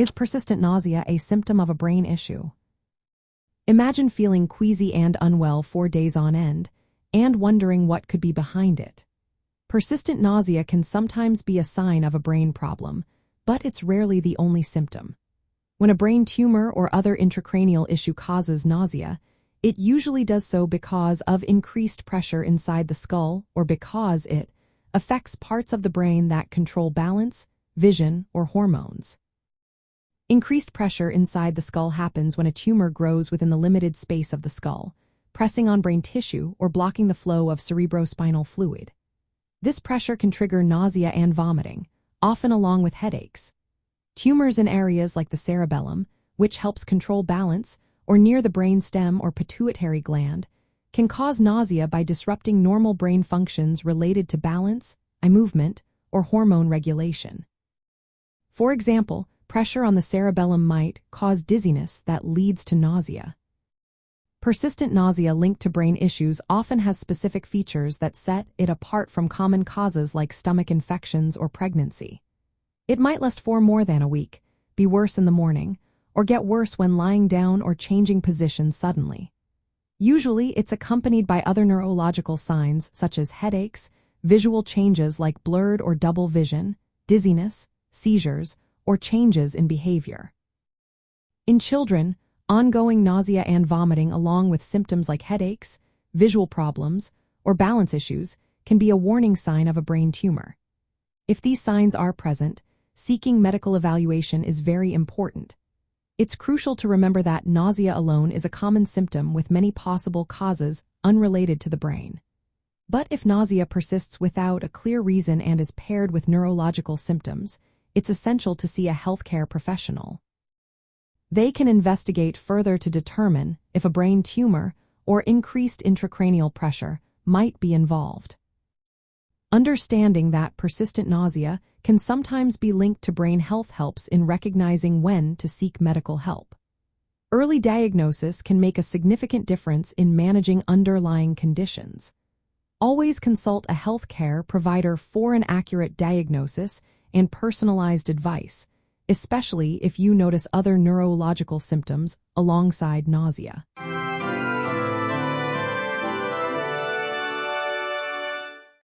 Is persistent nausea a symptom of a brain issue? Imagine feeling queasy and unwell for days on end, and wondering what could be behind it. Persistent nausea can sometimes be a sign of a brain problem, but it's rarely the only symptom. When a brain tumor or other intracranial issue causes nausea, it usually does so because of increased pressure inside the skull or because it affects parts of the brain that control balance, vision, or hormones. Increased pressure inside the skull happens when a tumor grows within the limited space of the skull, pressing on brain tissue or blocking the flow of cerebrospinal fluid. This pressure can trigger nausea and vomiting, often along with headaches. Tumors in areas like the cerebellum, which helps control balance, or near the brain stem or pituitary gland, can cause nausea by disrupting normal brain functions related to balance, eye movement, or hormone regulation. For example, pressure on the cerebellum might cause dizziness that leads to nausea. Persistent nausea linked to brain issues often has specific features that set it apart from common causes like stomach infections or pregnancy. It might last for more than a week, be worse in the morning, or get worse when lying down or changing positions suddenly. Usually, it's accompanied by other neurological signs such as headaches, visual changes like blurred or double vision, dizziness, seizures, or changes in behavior. In children, ongoing nausea and vomiting along with symptoms like headaches, visual problems, or balance issues can be a warning sign of a brain tumor. If these signs are present, seeking medical evaluation is very important. It's crucial to remember that nausea alone is a common symptom with many possible causes unrelated to the brain. But if nausea persists without a clear reason and is paired with neurological symptoms, it's essential to see a healthcare professional. They can investigate further to determine if a brain tumor or increased intracranial pressure might be involved. Understanding that persistent nausea can sometimes be linked to brain health helps in recognizing when to seek medical help. Early diagnosis can make a significant difference in managing underlying conditions. Always consult a healthcare provider for an accurate diagnosis and personalized advice, especially if you notice other neurological symptoms alongside nausea.